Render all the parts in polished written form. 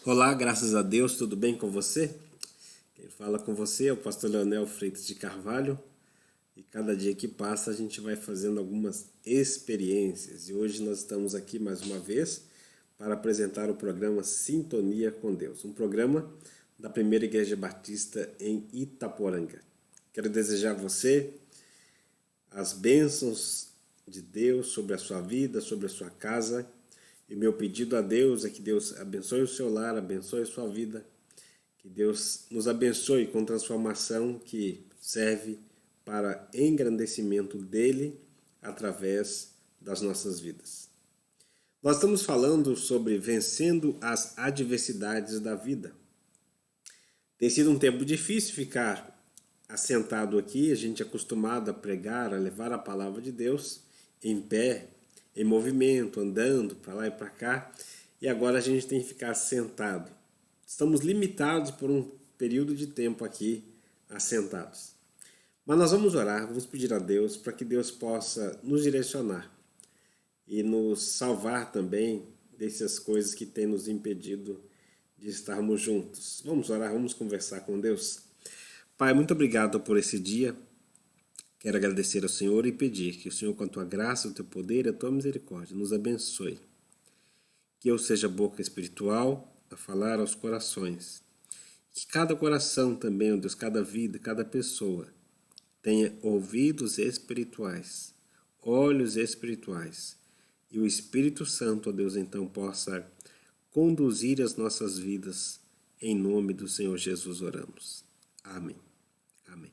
Olá, graças a Deus, tudo bem com você? Quem fala com você é o pastor Leonel Freitas de Carvalho e cada dia que passa a gente vai fazendo algumas experiências e hoje nós estamos aqui mais uma vez para apresentar o programa Sintonia com Deus, um programa da Primeira Igreja Batista em Itaporanga. Quero desejar a você as bênçãos de Deus sobre a sua vida, sobre a sua casa. E meu pedido a Deus é que Deus abençoe o seu lar, abençoe a sua vida, que Deus nos abençoe com transformação que serve para engrandecimento dele através das nossas vidas. Nós estamos falando sobre vencendo as adversidades da vida. Tem sido um tempo difícil ficar assentado aqui, a gente é acostumado a pregar, a levar a palavra de Deus em pé, em movimento, andando para lá e para cá, e agora a gente tem que ficar sentado. Estamos limitados por um período de tempo aqui assentados. Mas nós vamos orar, vamos pedir a Deus para que Deus possa nos direcionar e nos salvar também dessas coisas que têm nos impedido de estarmos juntos. Vamos orar, vamos conversar com Deus. Pai, muito obrigado por esse dia. Quero agradecer ao Senhor e pedir que o Senhor, com a tua graça, o teu poder e a tua misericórdia, nos abençoe. Que eu seja boca espiritual a falar aos corações. Que cada coração também, ó Deus, cada vida, cada pessoa tenha ouvidos espirituais, olhos espirituais. E o Espírito Santo, ó Deus, então possa conduzir as nossas vidas. Em nome do Senhor Jesus oramos. Amém. Amém.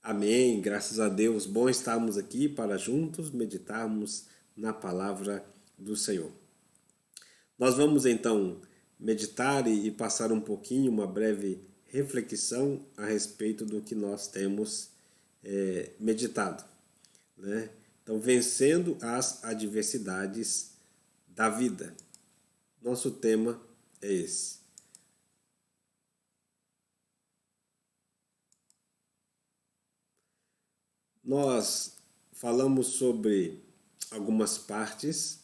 Amém. Graças a Deus. Bom estarmos aqui para juntos meditarmos na palavra do Senhor. Nós vamos então meditar e passar um pouquinho, uma breve reflexão a respeito do que nós temos meditado, né? Então, vencendo as adversidades da vida. Nosso tema é esse. Nós falamos sobre algumas partes,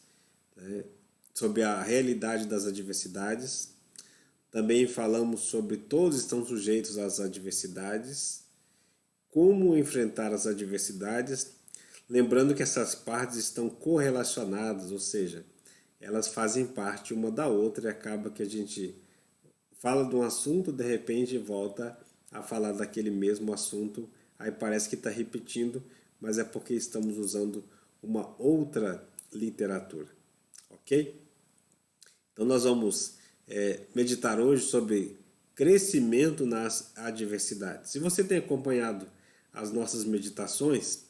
né, sobre a realidade das adversidades. Também falamos sobre todos estão sujeitos às adversidades, como enfrentar as adversidades, lembrando que essas partes estão correlacionadas, ou seja, elas fazem parte uma da outra e acaba que a gente fala de um assunto, de repente volta a falar daquele mesmo assunto, aí parece que está repetindo, mas é porque estamos usando uma outra literatura, ok? Então nós vamos meditar hoje sobre crescimento nas adversidades. Se você tem acompanhado as nossas meditações,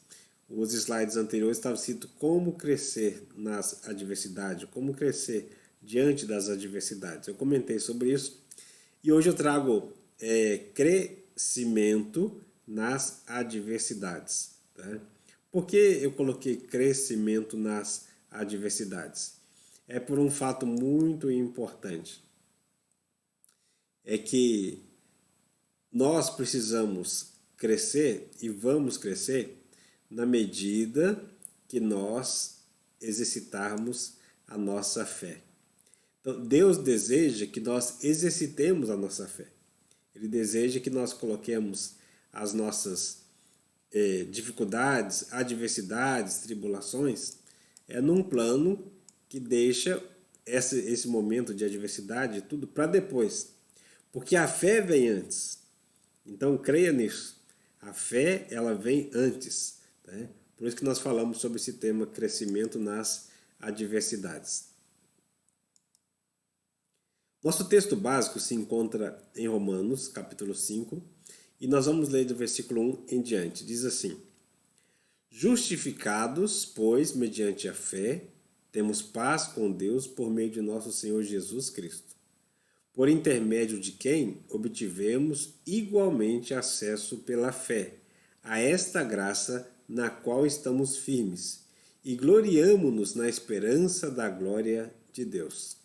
os slides anteriores estavam escrito como crescer nas adversidades, como crescer diante das adversidades. Eu comentei sobre isso e hoje eu trago crescimento nas adversidades. Tá? Por que eu coloquei crescimento nas adversidades? É por um fato muito importante. É que nós precisamos crescer e vamos crescer na medida que nós exercitarmos a nossa fé. Então, Deus deseja que nós exercitemos a nossa fé. Ele deseja que nós coloquemos as nossas dificuldades, adversidades, tribulações, num plano que deixa esse momento de adversidade tudo para depois. Porque a fé vem antes. Então, creia nisso. A fé, ela vem antes. Né? Por isso que nós falamos sobre esse tema, crescimento nas adversidades. Nosso texto básico se encontra em Romanos, capítulo 5, e nós vamos ler do versículo 1 em diante. Diz assim: Justificados, pois, mediante a fé, temos paz com Deus por meio de nosso Senhor Jesus Cristo, por intermédio de quem obtivemos igualmente acesso pela fé a esta graça na qual estamos firmes e gloriamo-nos na esperança da glória de Deus.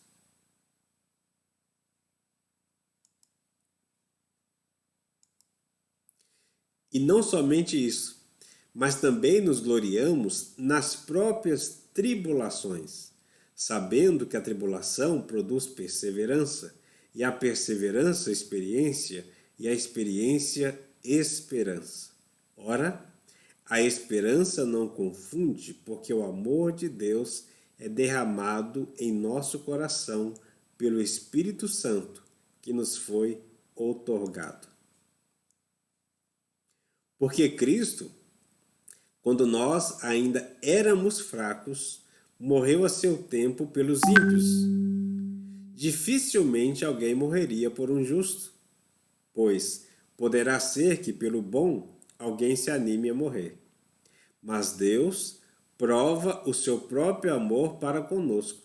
E não somente isso, mas também nos gloriamos nas próprias tribulações, sabendo que a tribulação produz perseverança, e a perseverança, experiência, e a experiência, esperança. Ora, a esperança não confunde, porque o amor de Deus é derramado em nosso coração pelo Espírito Santo que nos foi outorgado. Porque Cristo, quando nós ainda éramos fracos, morreu a seu tempo pelos ímpios. Dificilmente alguém morreria por um justo, pois poderá ser que pelo bom alguém se anime a morrer. Mas Deus prova o seu próprio amor para conosco,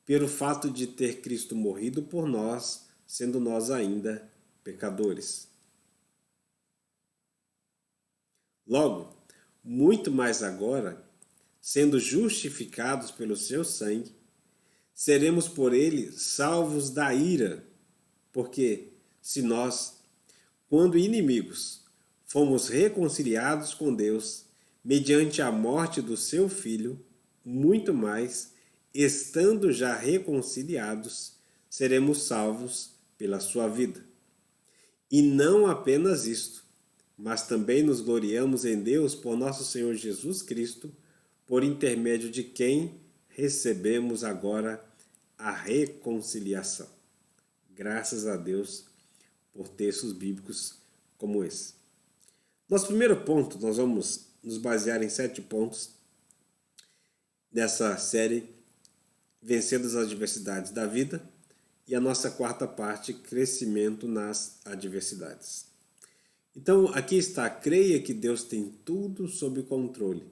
pelo fato de ter Cristo morrido por nós, sendo nós ainda pecadores. Logo, muito mais agora, sendo justificados pelo seu sangue, seremos por ele salvos da ira, porque se nós, quando inimigos, fomos reconciliados com Deus mediante a morte do seu Filho, muito mais, estando já reconciliados, seremos salvos pela sua vida. E não apenas isto, mas também nos gloriamos em Deus por nosso Senhor Jesus Cristo, por intermédio de quem recebemos agora a reconciliação. Graças a Deus por textos bíblicos como esse. Nosso primeiro ponto, nós vamos nos basear em 7 pontos dessa série Vencendo as Adversidades da Vida, e a nossa quarta parte, Crescimento nas Adversidades. Então, aqui está: creia que Deus tem tudo sob controle,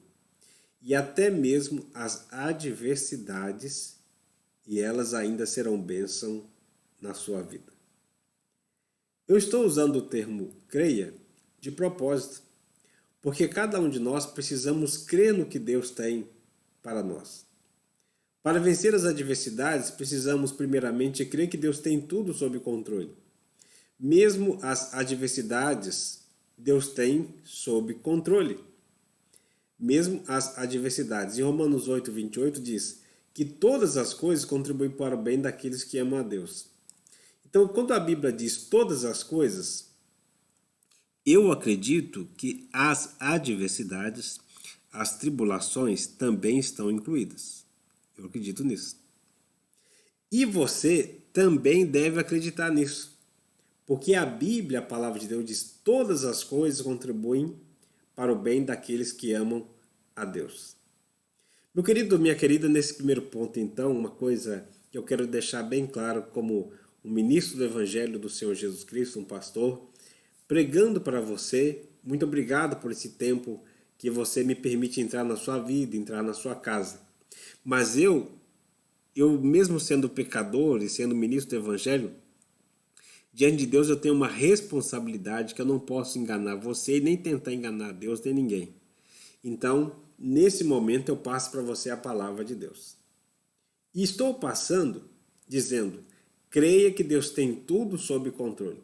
e até mesmo as adversidades, e elas ainda serão bênção na sua vida. Eu estou usando o termo creia de propósito, porque cada um de nós precisamos crer no que Deus tem para nós. Para vencer as adversidades, precisamos primeiramente crer que Deus tem tudo sob controle. Mesmo as adversidades, Deus tem sob controle. Mesmo as adversidades. Em Romanos 8, 28 diz que todas as coisas contribuem para o bem daqueles que amam a Deus. Então, quando a Bíblia diz todas as coisas, eu acredito que as adversidades, as tribulações também estão incluídas. Eu acredito nisso. E você também deve acreditar nisso. Porque a Bíblia, a palavra de Deus, diz que todas as coisas contribuem para o bem daqueles que amam a Deus. Meu querido, minha querida, nesse primeiro ponto, então, uma coisa que eu quero deixar bem claro como um ministro do Evangelho do Senhor Jesus Cristo, um pastor, pregando para você. Muito obrigado por esse tempo que você me permite entrar na sua vida, entrar na sua casa. Mas eu mesmo sendo pecador e sendo ministro do Evangelho, diante de Deus eu tenho uma responsabilidade que eu não posso enganar você e nem tentar enganar Deus nem ninguém. Então, nesse momento eu passo para você a palavra de Deus. E estou passando dizendo: creia que Deus tem tudo sob controle.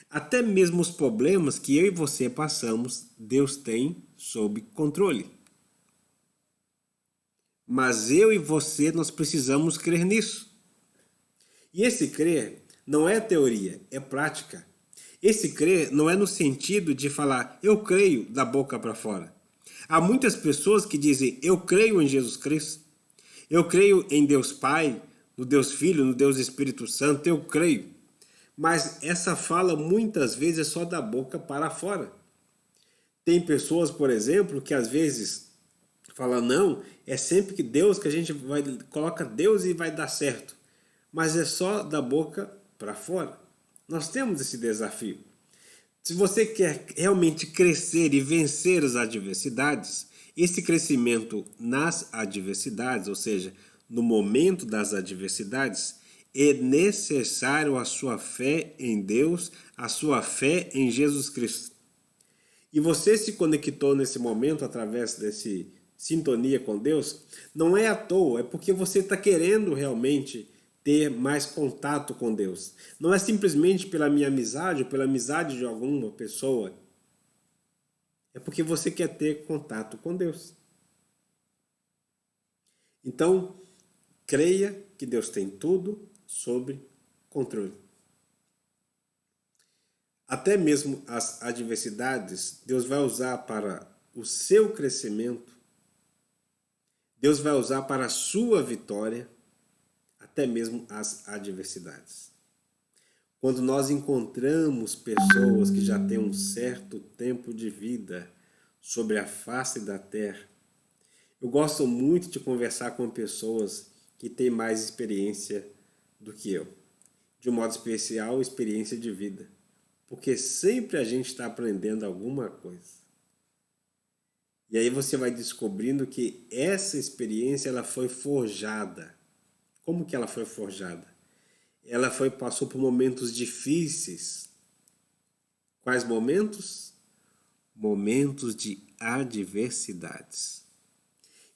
Até mesmo os problemas que eu e você passamos, Deus tem sob controle. Mas eu e você, nós precisamos crer nisso. E esse crer não é teoria, é prática. Esse crer não é no sentido de falar, eu creio, da boca para fora. Há muitas pessoas que dizem, eu creio em Jesus Cristo, eu creio em Deus Pai, no Deus Filho, no Deus Espírito Santo, eu creio. Mas essa fala muitas vezes é só da boca para fora. Tem pessoas, por exemplo, que às vezes falam, não, é sempre que Deus, que a gente coloca Deus e vai dar certo. Mas é só da boca para fora. Nós temos esse desafio. Se você quer realmente crescer e vencer as adversidades, esse crescimento nas adversidades, ou seja, no momento das adversidades, é necessário a sua fé em Deus, a sua fé em Jesus Cristo. E você se conectou nesse momento através desse sintonia com Deus, não é à toa, é porque você está querendo realmente ter mais contato com Deus. Não é simplesmente pela minha amizade ou pela amizade de alguma pessoa. É porque você quer ter contato com Deus. Então, creia que Deus tem tudo sob controle. Até mesmo as adversidades, Deus vai usar para o seu crescimento, Deus vai usar para a sua vitória, até mesmo as adversidades. Quando nós encontramos pessoas que já têm um certo tempo de vida sobre a face da terra, eu gosto muito de conversar com pessoas que têm mais experiência do que eu. De um modo especial, experiência de vida. Porque sempre a gente está aprendendo alguma coisa. E aí você vai descobrindo que essa experiência ela foi forjada. Como que ela foi forjada? Ela passou por momentos difíceis. Quais momentos? Momentos de adversidades.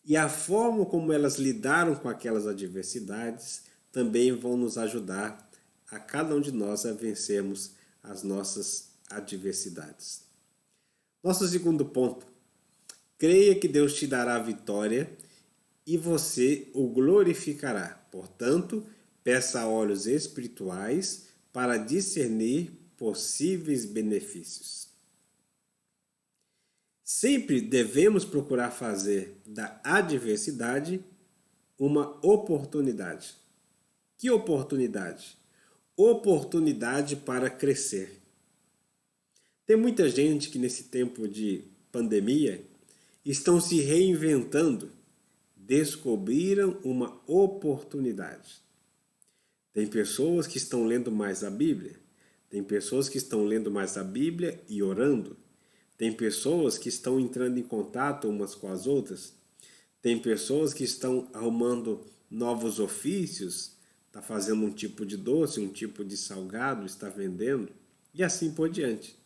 E a forma como elas lidaram com aquelas adversidades também vão nos ajudar a cada um de nós a vencermos as nossas adversidades. Nosso segundo ponto. Creia que Deus te dará a vitória e você o glorificará. Portanto, peça olhos espirituais para discernir possíveis benefícios. Sempre devemos procurar fazer da adversidade uma oportunidade. Que oportunidade? Oportunidade para crescer. Tem muita gente que nesse tempo de pandemia estão se reinventando, descobriram uma oportunidade. Tem pessoas que estão lendo mais a Bíblia, tem pessoas que estão lendo mais a Bíblia e orando, tem pessoas que estão entrando em contato umas com as outras, tem pessoas que estão arrumando novos ofícios, está fazendo um tipo de doce, um tipo de salgado, está vendendo, e assim por diante.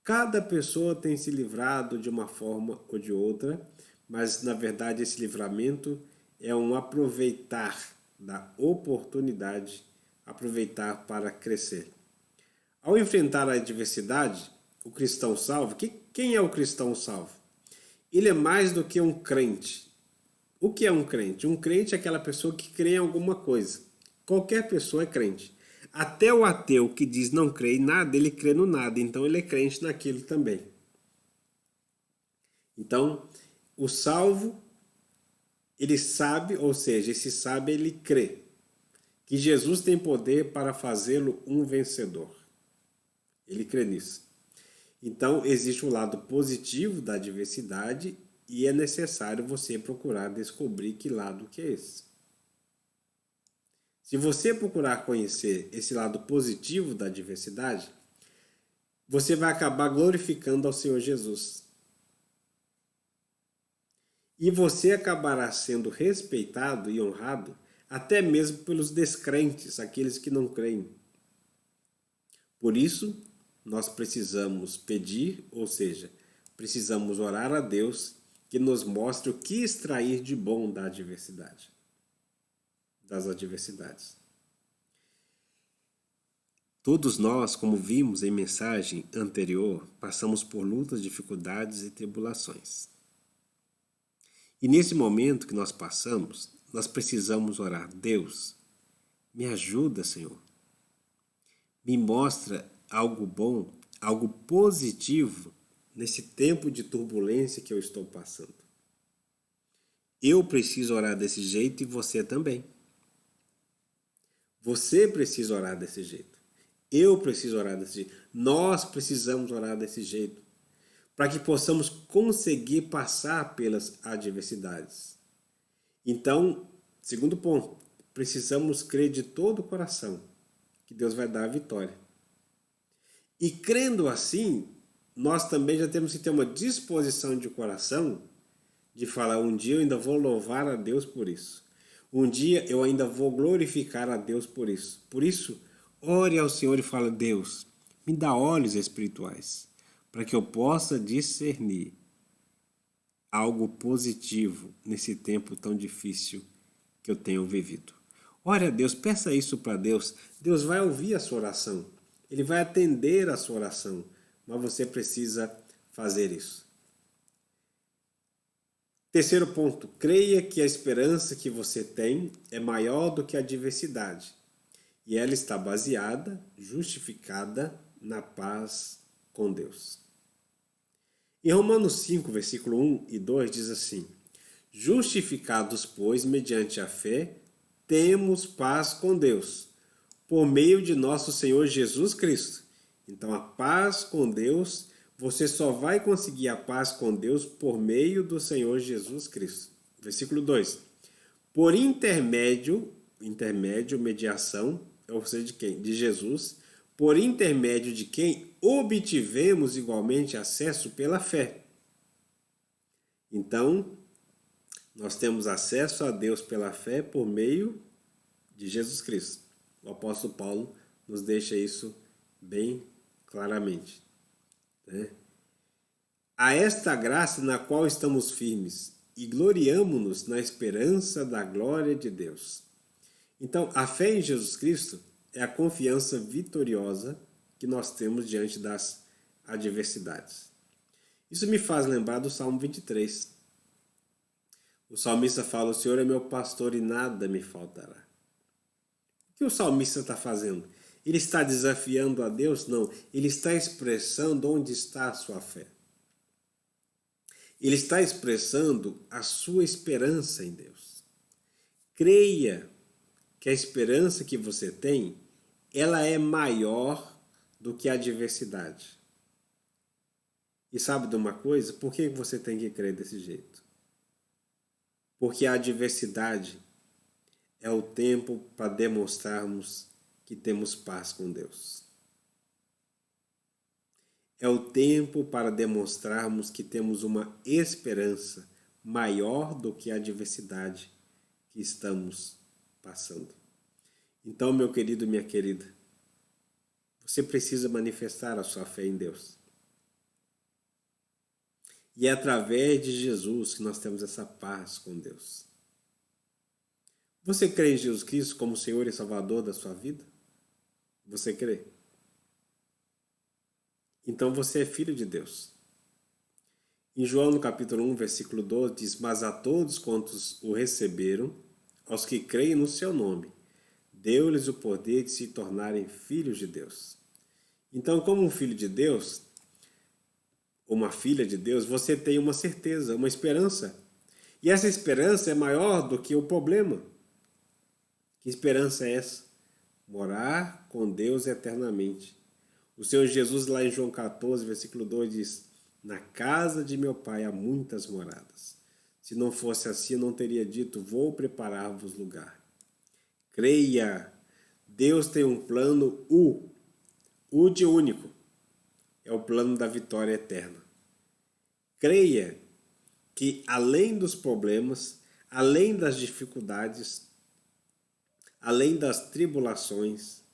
Cada pessoa tem se livrado de uma forma ou de outra, mas na verdade esse livramento é um aproveitar da oportunidade, aproveitar para crescer. Ao enfrentar a adversidade, o cristão salvo, quem é o cristão salvo? Ele é mais do que um crente. O que é um crente? Um crente é aquela pessoa que crê em alguma coisa. Qualquer pessoa é crente. Até o ateu que diz não crê em nada, ele crê no nada. Então ele é crente naquilo também. Então, o salvo, ele sabe, ou seja, esse sabe, ele crê que Jesus tem poder para fazê-lo um vencedor. Ele crê nisso. Então, existe um lado positivo da adversidade e é necessário você procurar descobrir que lado que é esse. Se você procurar conhecer esse lado positivo da adversidade, você vai acabar glorificando ao Senhor Jesus. E você acabará sendo respeitado e honrado até mesmo pelos descrentes, aqueles que não creem. Por isso, nós precisamos pedir, ou seja, precisamos orar a Deus que nos mostre o que extrair de bom da adversidade, das adversidades. Todos nós, como vimos em mensagem anterior, passamos por lutas, dificuldades e tribulações. E nesse momento que nós passamos, nós precisamos orar. Deus, me ajuda, Senhor. Me mostra algo bom, algo positivo nesse tempo de turbulência que eu estou passando. Eu preciso orar desse jeito e você também. Você precisa orar desse jeito. Eu preciso orar desse jeito. Nós precisamos orar desse jeito. Para que possamos conseguir passar pelas adversidades. Então, segundo ponto, precisamos crer de todo o coração que Deus vai dar a vitória. E crendo assim, nós também já temos que ter uma disposição de coração de falar, um dia eu ainda vou louvar a Deus por isso. Um dia eu ainda vou glorificar a Deus por isso. Por isso, ore ao Senhor e fala, Deus, me dá olhos espirituais, para que eu possa discernir algo positivo nesse tempo tão difícil que eu tenho vivido. Ore a Deus, peça isso para Deus. Deus vai ouvir a sua oração. Ele vai atender a sua oração. Mas você precisa fazer isso. Terceiro ponto, creia que a esperança que você tem é maior do que a adversidade. e ela está baseada, justificada na paz com Deus. Em Romanos 5, versículo 1 e 2 diz assim: justificados, pois, mediante a fé, temos paz com Deus, por meio de nosso Senhor Jesus Cristo. Então, a paz com Deus, você só vai conseguir a paz com Deus por meio do Senhor Jesus Cristo. Versículo 2. Por intermédio, mediação, ou seja, de quem? De Jesus, por intermédio de quem obtivemos igualmente acesso pela fé. Então, nós temos acesso a Deus pela fé por meio de Jesus Cristo. O apóstolo Paulo nos deixa isso bem claramente, né? A esta graça na qual estamos firmes e gloriamo-nos na esperança da glória de Deus. Então, a fé em Jesus Cristo é a confiança vitoriosa que nós temos diante das adversidades. Isso me faz lembrar do Salmo 23. O salmista fala: o Senhor é meu pastor e nada me faltará. O que o salmista está fazendo? Ele está desafiando a Deus? Não. Ele está expressando onde está a sua fé. Ele está expressando a sua esperança em Deus. Creia que a esperança que você tem, ela é maior do que a adversidade. E sabe de uma coisa? Por que você tem que crer desse jeito? Porque a adversidade é o tempo para demonstrarmos que temos paz com Deus. É o tempo para demonstrarmos que temos uma esperança maior do que a adversidade que estamos passando. Então, meu querido e minha querida, você precisa manifestar a sua fé em Deus. E é através de Jesus que nós temos essa paz com Deus. Você crê em Jesus Cristo como Senhor e Salvador da sua vida? Você crê? Então você é filho de Deus. Em João, no capítulo 1, versículo 12, diz: mas a todos quantos o receberam, aos que creem no seu nome, deu-lhes o poder de se tornarem filhos de Deus. Então, como um filho de Deus, uma filha de Deus, você tem uma certeza, uma esperança. E essa esperança é maior do que o problema. Que esperança é essa? Morar com Deus eternamente. O Senhor Jesus, lá em João 14, versículo 2, diz: na casa de meu Pai há muitas moradas. Se não fosse assim, eu não teria dito: vou preparar-vos lugar. Creia, Deus tem um plano U de único. É o plano da vitória eterna. Creia que além dos problemas, além das dificuldades, além das tribulações,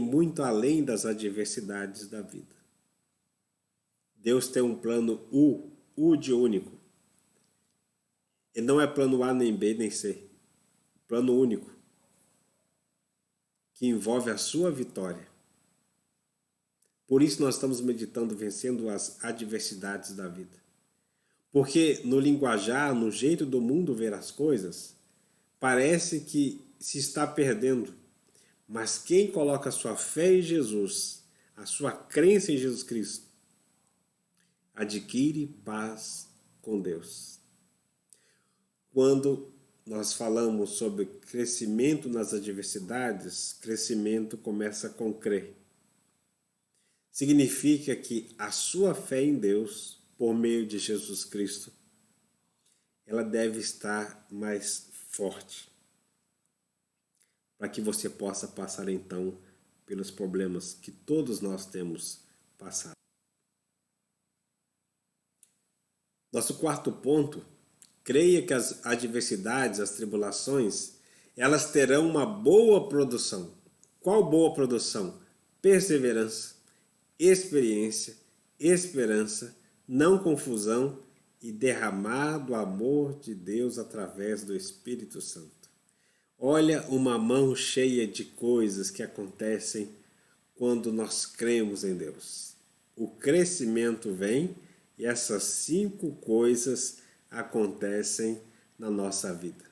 muito além das adversidades da vida, Deus tem um plano U de único. E não é plano A, nem B, nem C. Plano único, que envolve a sua vitória. Por isso nós estamos meditando, vencendo as adversidades da vida. Porque no linguajar, no jeito do mundo ver as coisas, parece que se está perdendo. Mas quem coloca a sua fé em Jesus, a sua crença em Jesus Cristo, adquire paz com Deus. Quando nós falamos sobre crescimento nas adversidades, crescimento começa com crer. Significa que a sua fé em Deus, por meio de Jesus Cristo, ela deve estar mais forte, para que você possa passar então pelos problemas que todos nós temos passado. Nosso quarto ponto: creia que as adversidades, as tribulações, elas terão uma boa produção. Qual boa produção? Perseverança, experiência, esperança, não confusão e derramar do amor de Deus através do Espírito Santo. Olha, uma mão cheia de coisas que acontecem quando nós cremos em Deus. O crescimento vem e essas 5 coisas acontecem na nossa vida.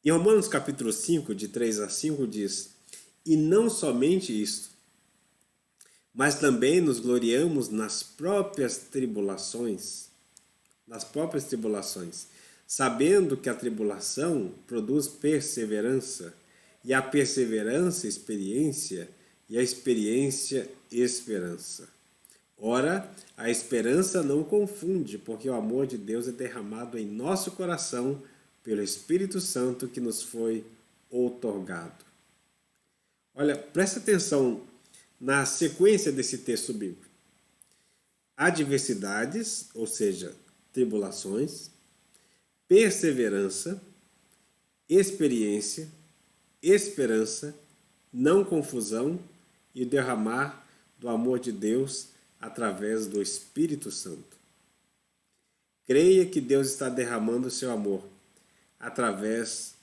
Em Romanos capítulo 5, de 3 a 5, diz: E não somente isto, mas também nos gloriamos nas próprias tribulações, sabendo que a tribulação produz perseverança, e a perseverança, experiência, e a experiência, esperança. Ora, a esperança não confunde, porque o amor de Deus é derramado em nosso coração pelo Espírito Santo que nos foi outorgado. Olha, presta atenção na sequência desse texto bíblico. Adversidades, ou seja, tribulações, perseverança, experiência, esperança, não confusão e o derramar do amor de Deus através do Espírito Santo. Creia que Deus está derramando o seu amor através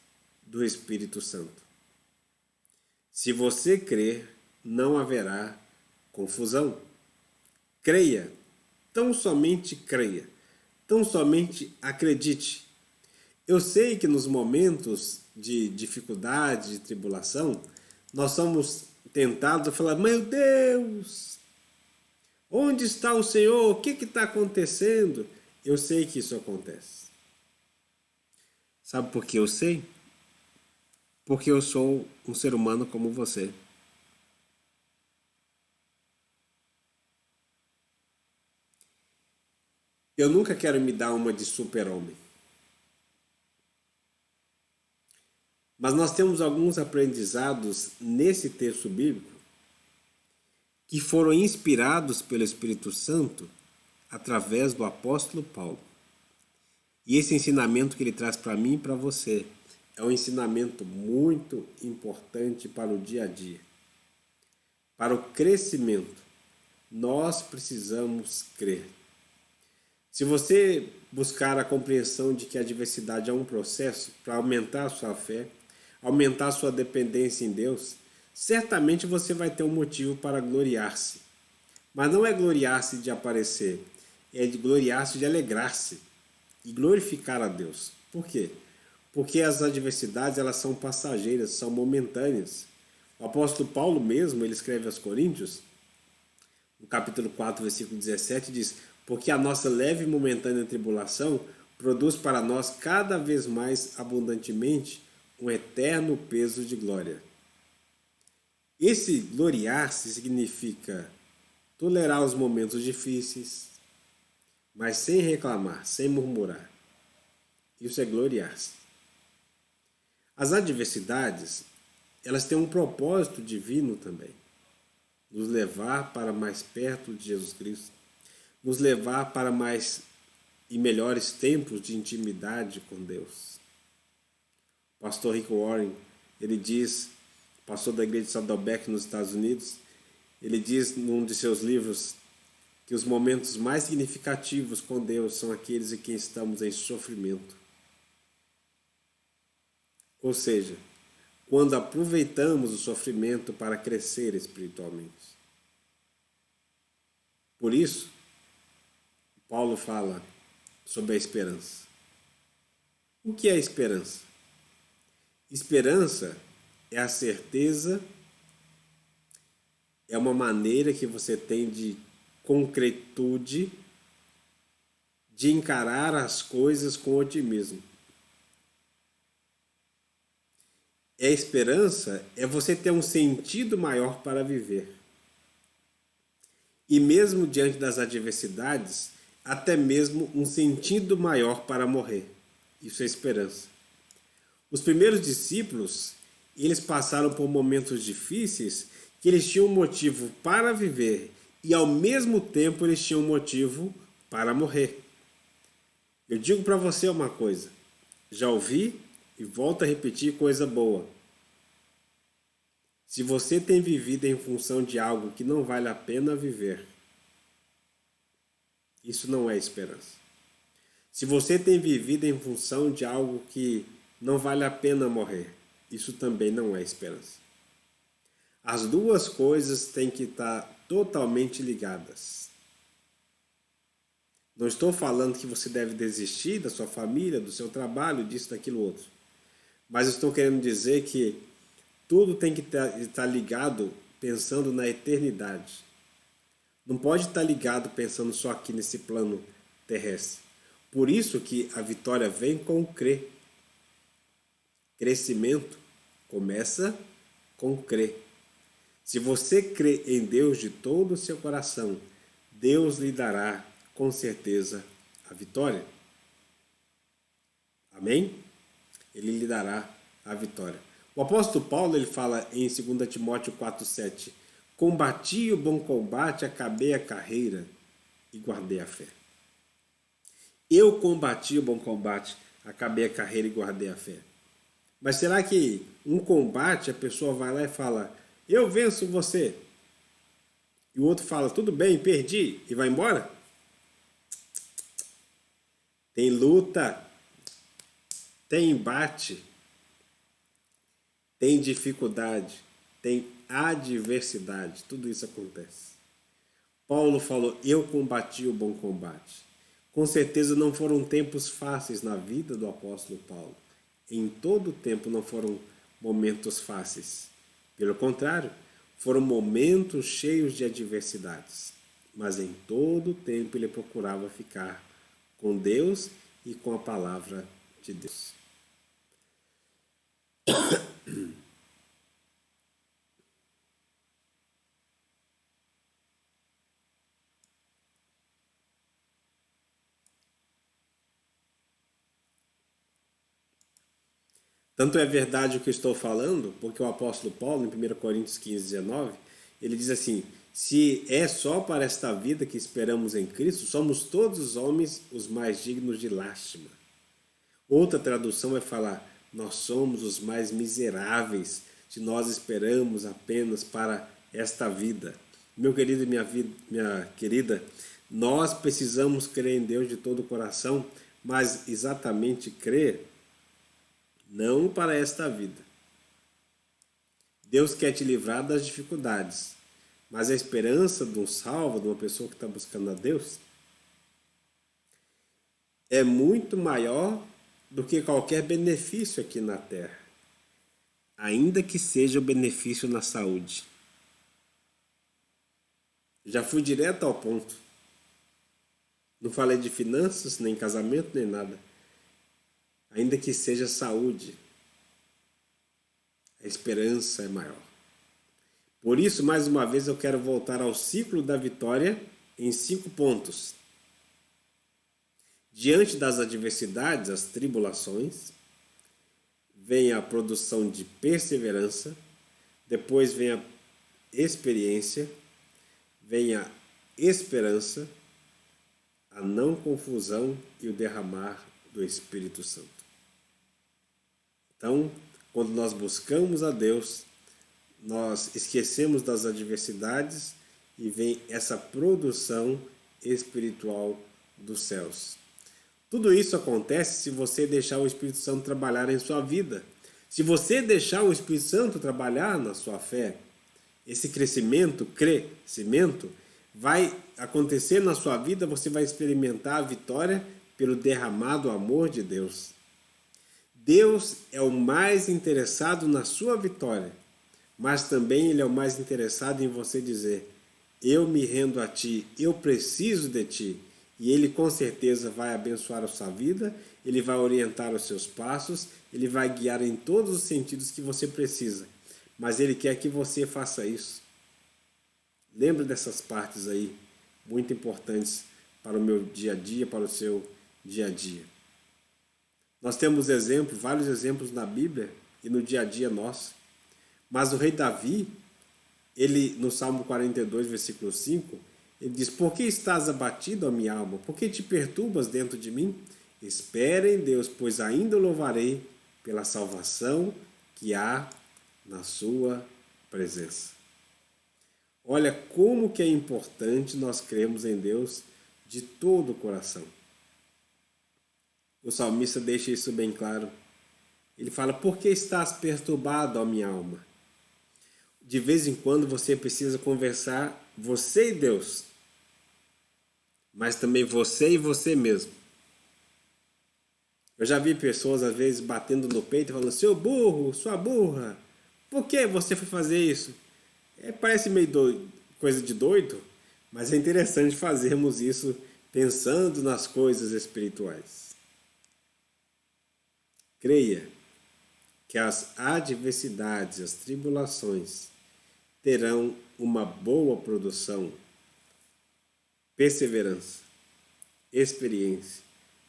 do Espírito Santo. Se você crer, não haverá confusão. Creia, tão somente creia, tão somente acredite. Eu sei que nos momentos de dificuldade, de tribulação, nós somos tentados a falar: meu Deus, onde está o Senhor? O que está acontecendo? Eu sei que isso acontece. Sabe por que eu sei? Porque eu sou um ser humano como você. Eu nunca quero me dar uma de super-homem. Mas nós temos alguns aprendizados nesse texto bíblico que foram inspirados pelo Espírito Santo através do apóstolo Paulo. E esse ensinamento que ele traz para mim e para você é um ensinamento muito importante para o dia a dia. Para o crescimento, nós precisamos crer. Se você buscar a compreensão de que a adversidade é um processo para aumentar a sua fé, aumentar a sua dependência em Deus, certamente você vai ter um motivo para gloriar-se. Mas não é gloriar-se de aparecer, é de gloriar-se de alegrar-se e glorificar a Deus. Por quê? Porque as adversidades elas são passageiras, são momentâneas. O apóstolo Paulo mesmo, ele escreve aos Coríntios, no capítulo 4, versículo 17, diz: porque a nossa leve e momentânea tribulação produz para nós cada vez mais abundantemente um eterno peso de glória. Esse gloriar-se significa tolerar os momentos difíceis, mas sem reclamar, sem murmurar. Isso é gloriar-se. As adversidades, elas têm um propósito divino também. Nos levar para mais perto de Jesus Cristo. Nos levar para mais e melhores tempos de intimidade com Deus. O pastor Rick Warren, ele diz, pastor da igreja de Saddleback nos Estados Unidos, ele diz num de seus livros que os momentos mais significativos com Deus são aqueles em que estamos em sofrimento. Ou seja, quando aproveitamos o sofrimento para crescer espiritualmente. Por isso, Paulo fala sobre a esperança. O que é esperança? Esperança é a certeza, é uma maneira que você tem de concretude, de encarar as coisas com otimismo. A esperança é você ter um sentido maior para viver. E mesmo diante das adversidades, até mesmo um sentido maior para morrer. Isso é esperança. Os primeiros discípulos, eles passaram por momentos difíceis que eles tinham um motivo para viver e ao mesmo tempo eles tinham um motivo para morrer. Eu digo para você uma coisa, já ouvi e volto a repetir coisa boa. Se você tem vivido em função de algo que não vale a pena viver, isso não é esperança. Se você tem vivido em função de algo que não vale a pena morrer, isso também não é esperança. As duas coisas têm que estar totalmente ligadas. Não estou falando que você deve desistir da sua família, do seu trabalho, disso, daquilo outro. Mas eu estou querendo dizer que tudo tem que estar ligado pensando na eternidade. Não pode estar ligado pensando só aqui nesse plano terrestre. Por isso que a vitória vem com o crer. Crescimento começa com crer. Se você crê em Deus de todo o seu coração, Deus lhe dará com certeza a vitória. Amém? Ele lhe dará a vitória. O apóstolo Paulo ele fala em 2 Timóteo 4,7: combati o bom combate, acabei a carreira e guardei a fé. Eu combati o bom combate, acabei a carreira e guardei a fé. Mas será que um combate a pessoa vai lá e fala, eu venço você? E o outro fala, tudo bem, perdi, e vai embora? Tem luta, tem embate, tem dificuldade, tem adversidade, tudo isso acontece. Paulo falou, eu combati o bom combate. Com certeza não foram tempos fáceis na vida do apóstolo Paulo. Em todo o tempo não foram momentos fáceis. Pelo contrário, foram momentos cheios de adversidades. Mas em todo o tempo ele procurava ficar com Deus e com a palavra de Deus. Tanto é verdade o que eu estou falando, porque o apóstolo Paulo, em 1 Coríntios 15, 19, ele diz assim, se é só para esta vida que esperamos em Cristo, somos todos os homens os mais dignos de lástima. Outra tradução vai falar, nós somos os mais miseráveis se nós esperamos apenas para esta vida. Meu querido e minha querida, nós precisamos crer em Deus de todo o coração, mas exatamente crer não para esta vida. Deus quer te livrar das dificuldades, mas a esperança de um salvo, de uma pessoa que está buscando a Deus, é muito maior do que qualquer benefício aqui na terra, ainda que seja o benefício na saúde. Já fui direto ao ponto. Não falei de finanças, nem casamento, nem nada. Ainda que seja saúde, a esperança é maior. Por isso, mais uma vez, eu quero voltar ao ciclo da vitória em 5 pontos. Diante das adversidades, as tribulações, vem a produção de perseverança, depois vem a experiência, vem a esperança, a não confusão e o derramar do Espírito Santo. Então, quando nós buscamos a Deus, nós esquecemos das adversidades e vem essa produção espiritual dos céus. Tudo isso acontece se você deixar o Espírito Santo trabalhar em sua vida. Se você deixar o Espírito Santo trabalhar na sua fé, esse crescimento vai acontecer na sua vida, você vai experimentar a vitória pelo derramado amor de Deus. Deus é o mais interessado na sua vitória, mas também Ele é o mais interessado em você dizer, eu me rendo a Ti, eu preciso de Ti. E Ele com certeza vai abençoar a sua vida, Ele vai orientar os seus passos, Ele vai guiar em todos os sentidos que você precisa. Mas Ele quer que você faça isso. Lembre dessas partes aí, muito importantes para o meu dia a dia, para o seu dia a dia. Nós temos exemplos, vários exemplos na Bíblia e no dia a dia nosso. Mas o rei Davi, ele no Salmo 42, versículo 5, ele diz, por que estás abatido, ó minha alma? Por que te perturbas dentro de mim? Espera em Deus, pois ainda louvarei pela salvação que há na sua presença. Olha como que é importante nós crermos em Deus de todo o coração. O salmista deixa isso bem claro. Ele fala, por que estás perturbado, ó minha alma? De vez em quando você precisa conversar, você e Deus, mas também você e você mesmo. Eu já vi pessoas, às vezes, batendo no peito e falando, seu burro, sua burra, por que você foi fazer isso? Parece meio coisa de doido, mas é interessante fazermos isso pensando nas coisas espirituais. Creia que as adversidades, as tribulações terão uma boa produção, perseverança, experiência,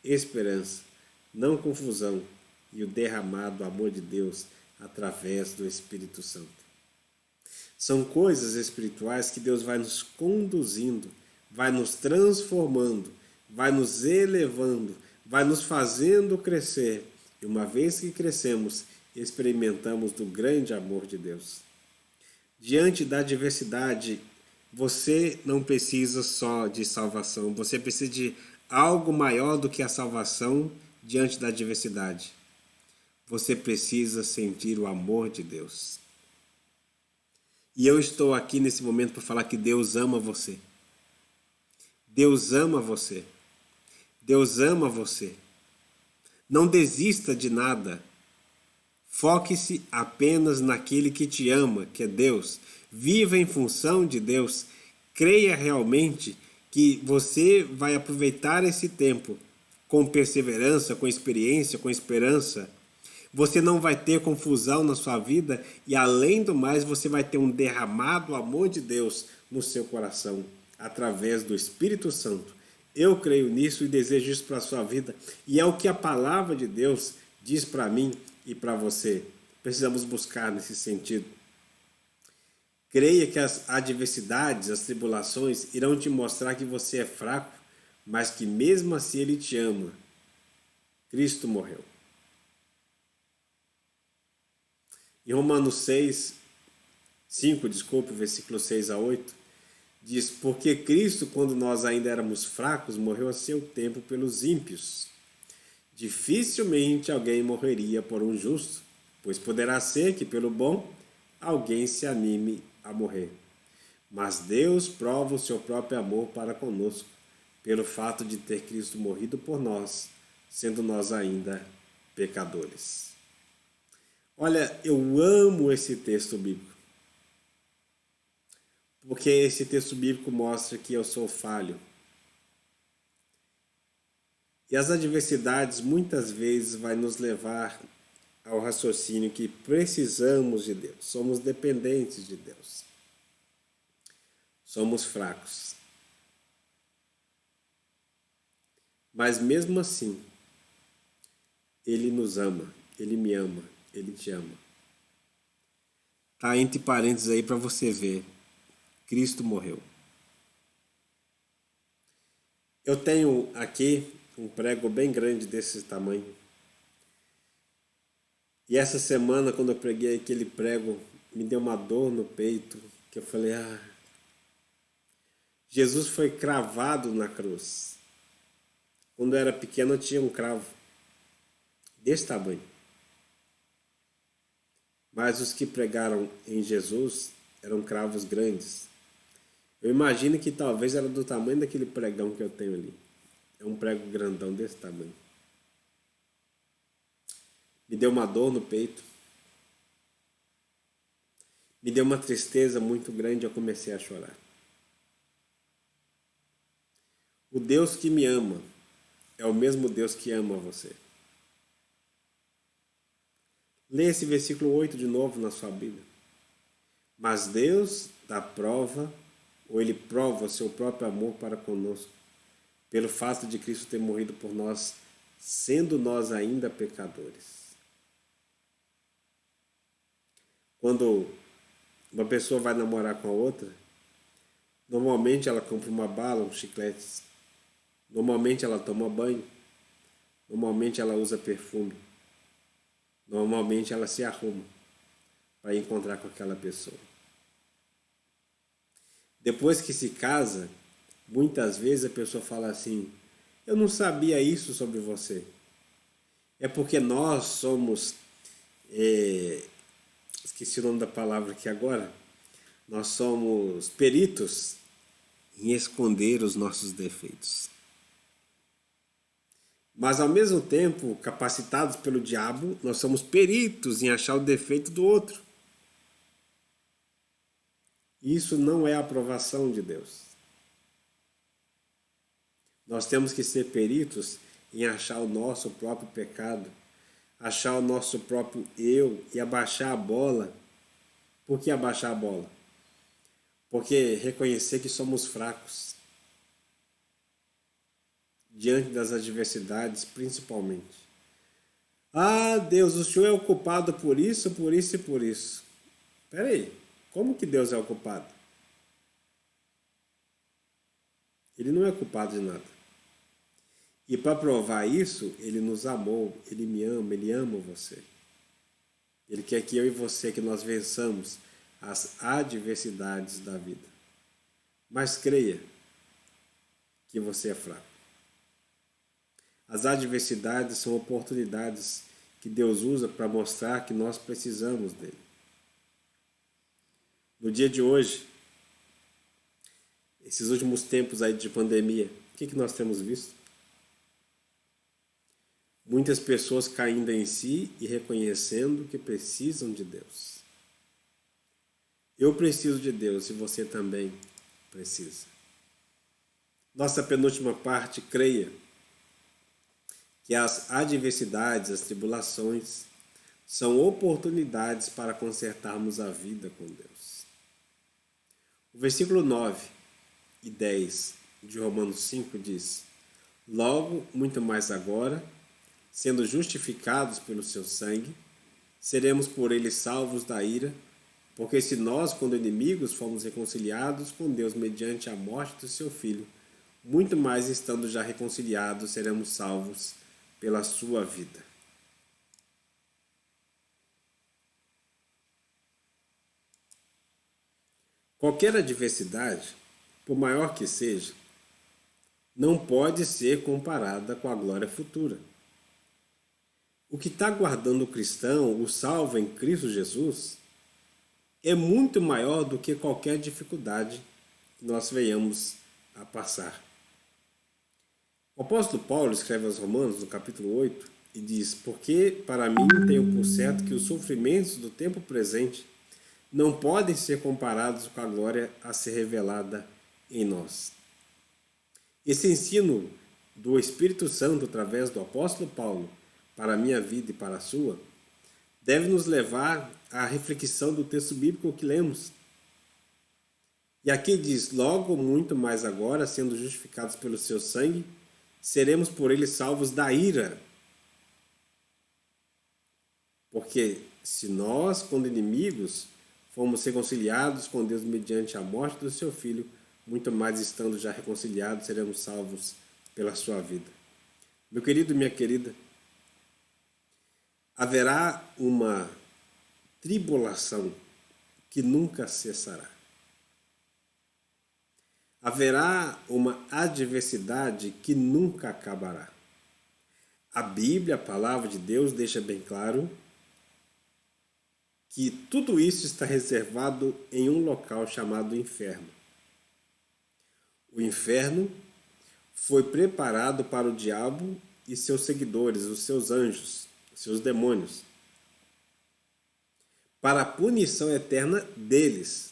esperança, não confusão e o derramado amor de Deus através do Espírito Santo. São coisas espirituais que Deus vai nos conduzindo, vai nos transformando, vai nos elevando, vai nos fazendo crescer. E uma vez que crescemos, experimentamos do grande amor de Deus. Diante da adversidade, você não precisa só de salvação, você precisa de algo maior do que a salvação diante da adversidade. Você precisa sentir o amor de Deus. E eu estou aqui nesse momento para falar que Deus ama você. Deus ama você. Deus ama você. Não desista de nada. Foque-se apenas naquele que te ama, que é Deus. Viva em função de Deus. Creia realmente que você vai aproveitar esse tempo com perseverança, com experiência, com esperança. Você não vai ter confusão na sua vida e, além do mais, você vai ter um derramado amor de Deus no seu coração, através do Espírito Santo. Eu creio nisso e desejo isso para a sua vida. E é o que a palavra de Deus diz para mim e para você. Precisamos buscar nesse sentido. Creia que as adversidades, as tribulações irão te mostrar que você é fraco, mas que mesmo assim Ele te ama. Cristo morreu. Em Romanos 5, versículo 6 a 8, diz, porque Cristo, quando nós ainda éramos fracos, morreu a seu tempo pelos ímpios. Dificilmente alguém morreria por um justo, pois poderá ser que pelo bom alguém se anime a morrer. Mas Deus prova o seu próprio amor para conosco, pelo fato de ter Cristo morrido por nós, sendo nós ainda pecadores. Olha, eu amo esse texto bíblico, porque esse texto bíblico mostra que eu sou falho. E as adversidades muitas vezes vai nos levar ao raciocínio que precisamos de Deus, somos dependentes de Deus, somos fracos. Mas mesmo assim, Ele nos ama, Ele me ama, Ele te ama. Tá entre parênteses aí para você ver. Cristo morreu. Eu tenho aqui um prego bem grande desse tamanho. E essa semana, quando eu preguei aquele prego, me deu uma dor no peito, que eu falei, Jesus foi cravado na cruz. Quando eu era pequeno, eu tinha um cravo desse tamanho. Mas os que pregaram em Jesus eram cravos grandes. Eu imagino que talvez era do tamanho daquele pregão que eu tenho ali. É um prego grandão desse tamanho. Me deu uma dor no peito. Me deu uma tristeza muito grande e eu comecei a chorar. O Deus que me ama é o mesmo Deus que ama você. Lê esse versículo 8 de novo na sua Bíblia. Mas Deus dá prova, ou Ele prova o seu próprio amor para conosco, pelo fato de Cristo ter morrido por nós, sendo nós ainda pecadores. Quando uma pessoa vai namorar com a outra, normalmente ela compra uma bala, um chiclete. Normalmente ela toma banho. Normalmente ela usa perfume. Normalmente ela se arruma para encontrar com aquela pessoa. Depois que se casa, muitas vezes a pessoa fala assim, eu não sabia isso sobre você. É porque nós somos, esqueci o nome da palavra aqui agora, nós somos peritos em esconder os nossos defeitos. Mas ao mesmo tempo, capacitados pelo diabo, nós somos peritos em achar o defeito do outro. Isso não é a aprovação de Deus. Nós temos que ser peritos em achar o nosso próprio pecado, achar o nosso próprio eu e abaixar a bola. Por que abaixar a bola? Porque reconhecer que somos fracos diante das adversidades, principalmente. Ah, Deus, o Senhor é o culpado por isso, por isso e por isso. Espera aí, como que Deus é o culpado? Ele não é culpado de nada. E para provar isso, Ele nos amou, Ele me ama, Ele ama você. Ele quer que eu e você, que nós vençamos as adversidades da vida. Mas creia que você é fraco. As adversidades são oportunidades que Deus usa para mostrar que nós precisamos dele. No dia de hoje, esses últimos tempos aí de pandemia, o que nós temos visto? Muitas pessoas caindo em si e reconhecendo que precisam de Deus. Eu preciso de Deus e você também precisa. Nossa penúltima parte, creia que as adversidades, as tribulações, são oportunidades para consertarmos a vida com Deus. O versículo 9 e 10 de Romanos 5 diz: Logo, muito mais agora, sendo justificados pelo seu sangue, seremos por ele salvos da ira, porque se nós, quando inimigos, fomos reconciliados com Deus mediante a morte do seu Filho, muito mais estando já reconciliados, seremos salvos pela sua vida. Qualquer adversidade, por maior que seja, não pode ser comparada com a glória futura. O que está guardando o cristão, o salvo em Cristo Jesus, é muito maior do que qualquer dificuldade que nós venhamos a passar. O apóstolo Paulo escreve aos Romanos, no capítulo 8, e diz: Porque para mim tenho por certo que os sofrimentos do tempo presente não podem ser comparados com a glória a ser revelada em nós. Esse ensino do Espírito Santo através do apóstolo Paulo para a minha vida e para a sua deve nos levar à reflexão do texto bíblico que lemos. E aqui diz: Logo, muito mais agora, sendo justificados pelo seu sangue, seremos por ele salvos da ira. Porque se nós, quando inimigos, fomos reconciliados com Deus mediante a morte do seu Filho, muito mais estando já reconciliados, seremos salvos pela sua vida. Meu querido e minha querida, haverá uma tribulação que nunca cessará. Haverá uma adversidade que nunca acabará. A Bíblia, a palavra de Deus, deixa bem claro que tudo isso está reservado em um local chamado inferno. O inferno foi preparado para o diabo e seus seguidores, os seus anjos, os seus demônios, para a punição eterna deles.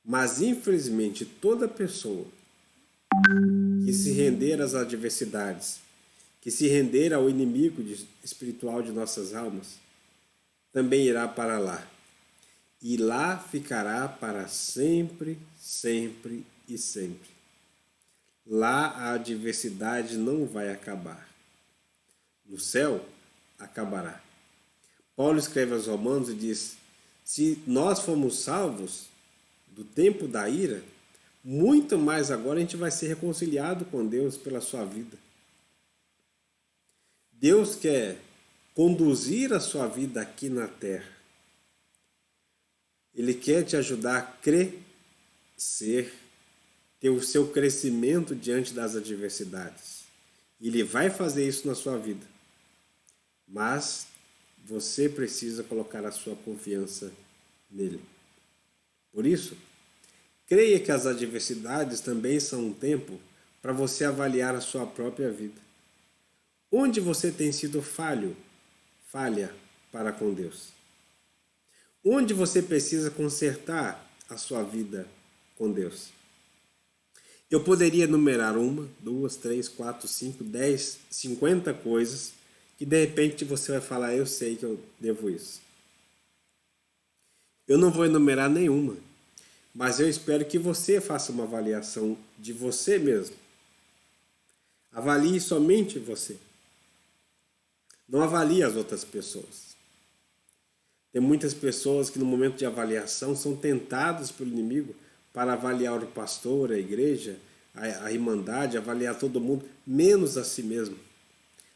Mas, infelizmente, toda pessoa que se render às adversidades, que se render ao inimigo espiritual de nossas almas, também irá para lá. E lá ficará para sempre, sempre e sempre. Lá a adversidade não vai acabar. No céu, acabará. Paulo escreve aos Romanos e diz: se nós fomos salvos do tempo da ira, muito mais agora a gente vai ser reconciliado com Deus pela sua vida. Deus quer conduzir a sua vida aqui na terra. Ele quer te ajudar a crescer, ter o seu crescimento diante das adversidades. Ele vai fazer isso na sua vida. Mas você precisa colocar a sua confiança nele. Por isso, creia que as adversidades também são um tempo para você avaliar a sua própria vida. Onde você tem sido falha para com Deus? Onde você precisa consertar a sua vida com Deus? Eu poderia enumerar 1, 2, 3, 4, 5, 10, 50 coisas que de repente você vai falar, eu sei que eu devo isso. Eu não vou enumerar nenhuma, mas eu espero que você faça uma avaliação de você mesmo. Avalie somente você. Não avalie as outras pessoas. Tem muitas pessoas que no momento de avaliação são tentadas pelo inimigo para avaliar o pastor, a igreja, a irmandade, avaliar todo mundo, menos a si mesmo.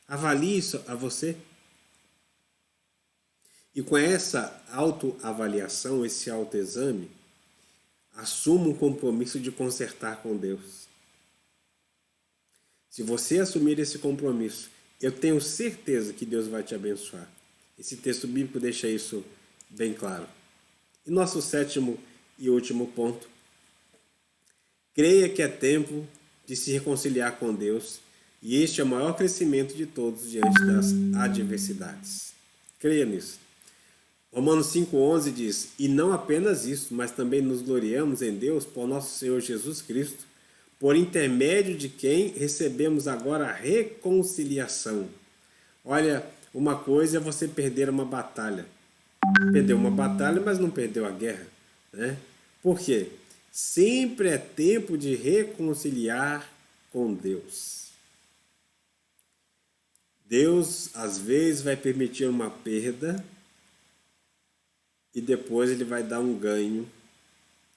Avalie isso a você. E com essa autoavaliação, esse autoexame, assuma um compromisso de consertar com Deus. Se você assumir esse compromisso, eu tenho certeza que Deus vai te abençoar. Esse texto bíblico deixa isso bem claro. E nosso 7º e último ponto. Creia que é tempo de se reconciliar com Deus e este é o maior crescimento de todos diante das adversidades. Creia nisso. Romanos 5,11 diz, e não apenas isso, mas também nos gloriamos em Deus por nosso Senhor Jesus Cristo, por intermédio de quem recebemos agora a reconciliação. Olha, uma coisa é você perder uma batalha. Perdeu uma batalha, mas não perdeu a guerra, né? Por quê? Sempre é tempo de reconciliar com Deus. Deus, às vezes, vai permitir uma perda e depois Ele vai dar um ganho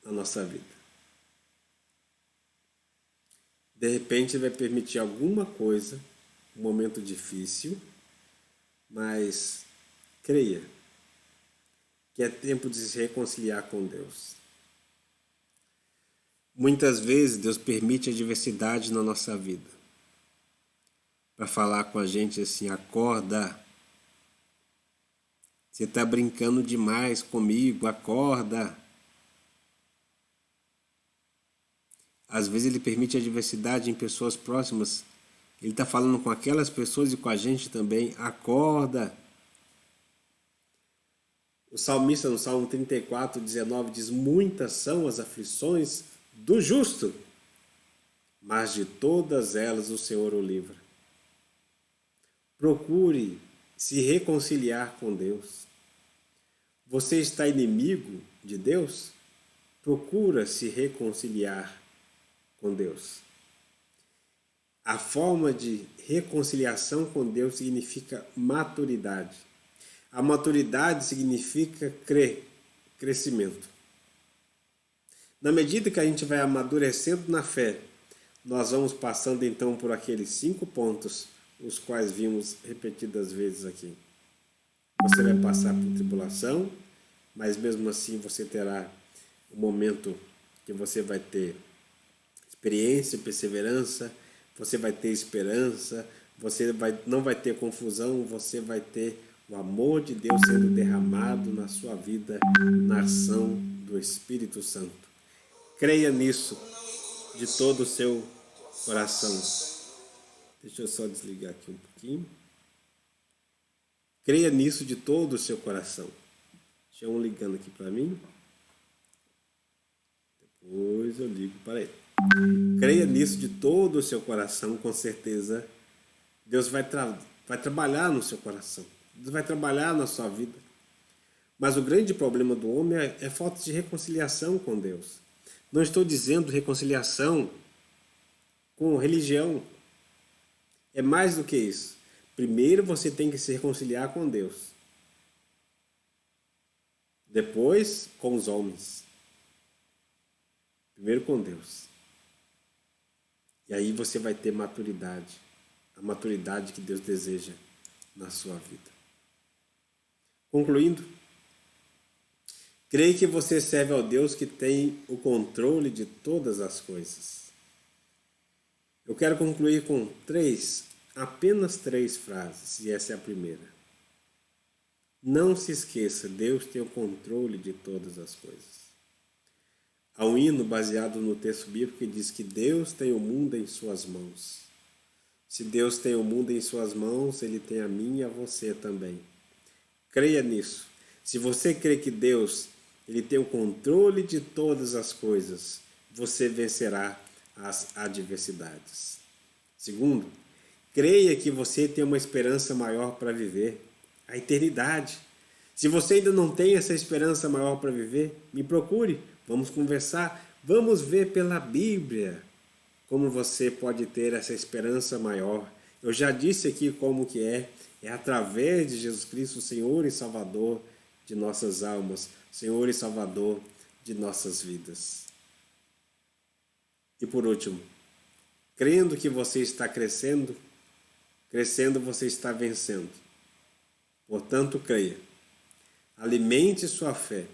na nossa vida. De repente, Ele vai permitir alguma coisa, um momento difícil, mas creia que é tempo de se reconciliar com Deus. Muitas vezes Deus permite adversidade na nossa vida para falar com a gente assim, acorda, você está brincando demais comigo, acorda. Às vezes Ele permite adversidade em pessoas próximas, Ele está falando com aquelas pessoas e com a gente também, acorda. O salmista no Salmo 34, 19 diz, muitas são as aflições do justo, mas de todas elas o Senhor o livra. Procure se reconciliar com Deus. Você está inimigo de Deus? Procura se reconciliar com Deus. A forma de reconciliação com Deus significa maturidade. A maturidade significa crescimento. Na medida que a gente vai amadurecendo na fé, nós vamos passando então por aqueles 5 pontos, os quais vimos repetidas vezes aqui. Você vai passar por tribulação, mas mesmo assim você terá um momento que você vai ter experiência, perseverança, você vai ter esperança, não vai ter confusão, você vai ter o amor de Deus sendo derramado na sua vida, na ação do Espírito Santo. Creia nisso de todo o seu coração. Deixa eu só desligar aqui um pouquinho. Creia nisso de todo o seu coração. Tinha um ligando aqui para mim. Depois eu ligo para ele. Creia nisso de todo o seu coração, com certeza. Deus vai trabalhar no seu coração. Deus vai trabalhar na sua vida. Mas o grande problema do homem é falta de reconciliação com Deus. Não estou dizendo reconciliação com religião. É mais do que isso. Primeiro você tem que se reconciliar com Deus. Depois com os homens. Primeiro com Deus. E aí você vai ter maturidade. A maturidade que Deus deseja na sua vida. Concluindo, creio que você serve ao Deus que tem o controle de todas as coisas. Eu quero concluir com apenas 3 frases, e essa é a primeira. Não se esqueça, Deus tem o controle de todas as coisas. Há um hino baseado no texto bíblico que diz que Deus tem o mundo em suas mãos. Se Deus tem o mundo em suas mãos, Ele tem a mim e a você também. Creia nisso. Se você crê que Deus Ele tem o controle de todas as coisas, você vencerá as adversidades. Segundo, creia que você tem uma esperança maior para viver, a eternidade. Se você ainda não tem essa esperança maior para viver, me procure, vamos conversar, vamos ver pela Bíblia como você pode ter essa esperança maior. Eu já disse aqui como que é através de Jesus Cristo, Senhor e Salvador de nossas almas, Senhor e Salvador de nossas vidas. E por último, crendo que você está crescendo você está vencendo. Portanto, creia. Alimente sua fé,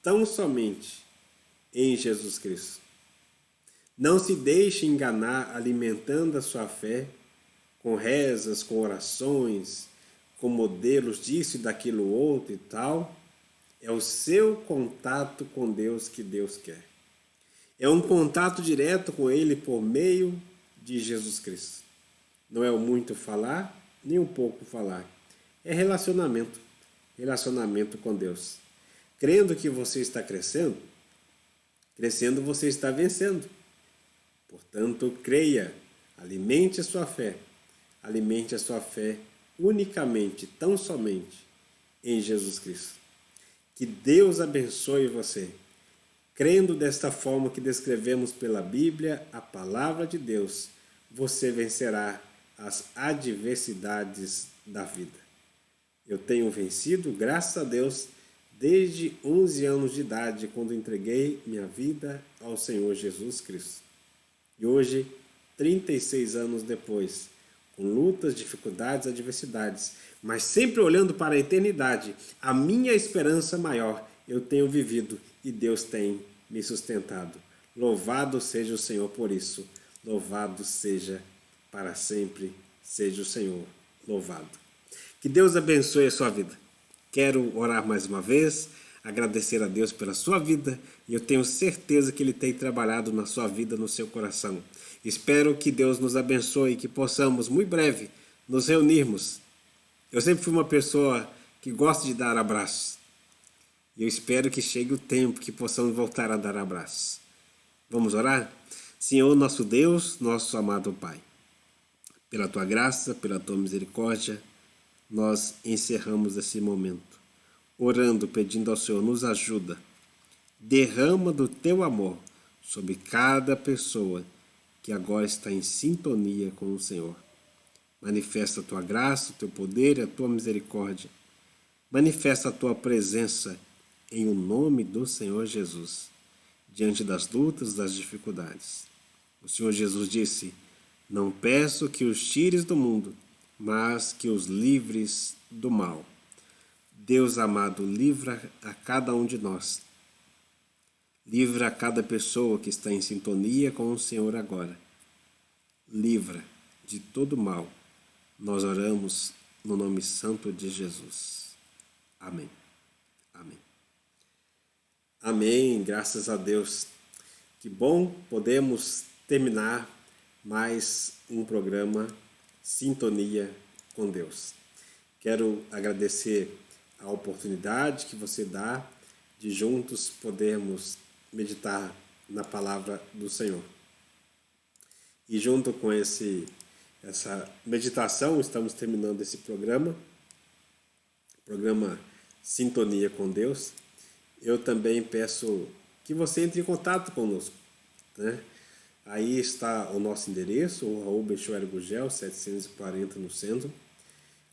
tão somente em Jesus Cristo. Não se deixe enganar alimentando a sua fé com rezas, com orações, com modelos disso e daquilo outro e tal. É o seu contato com Deus que Deus quer. É um contato direto com Ele por meio de Jesus Cristo. Não é o muito falar, nem o pouco falar. É relacionamento. Relacionamento com Deus. Crendo que você está crescendo você está vencendo. Portanto, creia, alimente a sua fé unicamente, tão somente em Jesus Cristo. Que Deus abençoe você. Crendo desta forma que descrevemos pela Bíblia, a palavra de Deus, você vencerá as adversidades da vida. Eu tenho vencido, graças a Deus, desde 11 anos de idade, quando entreguei minha vida ao Senhor Jesus Cristo. E hoje, 36 anos depois, com lutas, dificuldades, adversidades, mas sempre olhando para a eternidade, a minha esperança maior, eu tenho vivido e Deus tem me sustentado. Louvado seja o Senhor por isso. Louvado seja para sempre, seja o Senhor louvado. Que Deus abençoe a sua vida. Quero orar mais uma vez, agradecer a Deus pela sua vida e eu tenho certeza que Ele tem trabalhado na sua vida, no seu coração. Espero que Deus nos abençoe e que possamos, muito breve, nos reunirmos. Eu sempre fui uma pessoa que gosta de dar abraços. E eu espero que chegue o tempo que possamos voltar a dar abraços. Vamos orar? Senhor, nosso Deus, nosso amado Pai, pela Tua graça, pela Tua misericórdia, nós encerramos esse momento, orando, pedindo ao Senhor, nos ajuda, derrama do Teu amor sobre cada pessoa que agora está em sintonia com o Senhor. Manifesta a Tua graça, o Teu poder e a Tua misericórdia. Manifesta a Tua presença em o nome do Senhor Jesus, diante das lutas, das dificuldades. O Senhor Jesus disse, não peço que os tires do mundo, mas que os livres do mal. Deus amado, livra a cada um de nós. Livra a cada pessoa que está em sintonia com o Senhor agora. Livra de todo mal. Nós oramos no nome santo de Jesus. Amém. Amém. Amém. Graças a Deus. Que bom podemos terminar mais um programa Sintonia com Deus. Quero agradecer a oportunidade que você dá de juntos podermos meditar na palavra do Senhor. E junto com essa meditação, estamos terminando esse programa Sintonia com Deus. Eu também peço que você entre em contato conosco, né? Aí está o nosso endereço, o Raul Benchoel Gugel, 740 no centro.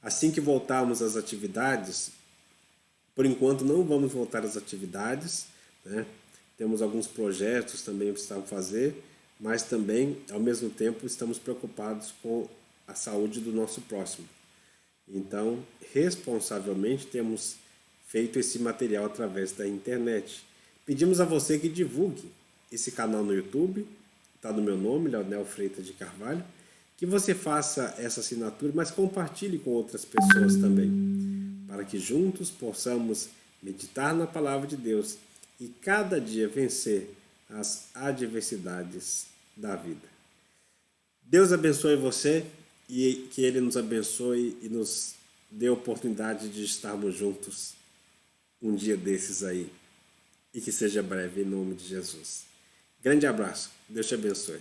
Assim que voltarmos às atividades, por enquanto não vamos voltar às atividades, né? Temos alguns projetos também que estamos a fazer, mas também, ao mesmo tempo, estamos preocupados com a saúde do nosso próximo. Então, responsavelmente, temos feito esse material através da internet. Pedimos a você que divulgue esse canal no YouTube, está no meu nome, Leonel Freitas de Carvalho, que você faça essa assinatura, mas compartilhe com outras pessoas também, para que juntos possamos meditar na palavra de Deus e cada dia vencer as adversidades da vida. Deus abençoe você e que Ele nos abençoe e nos dê a oportunidade de estarmos juntos um dia desses aí. E que seja breve, em nome de Jesus. Grande abraço. Deus te abençoe.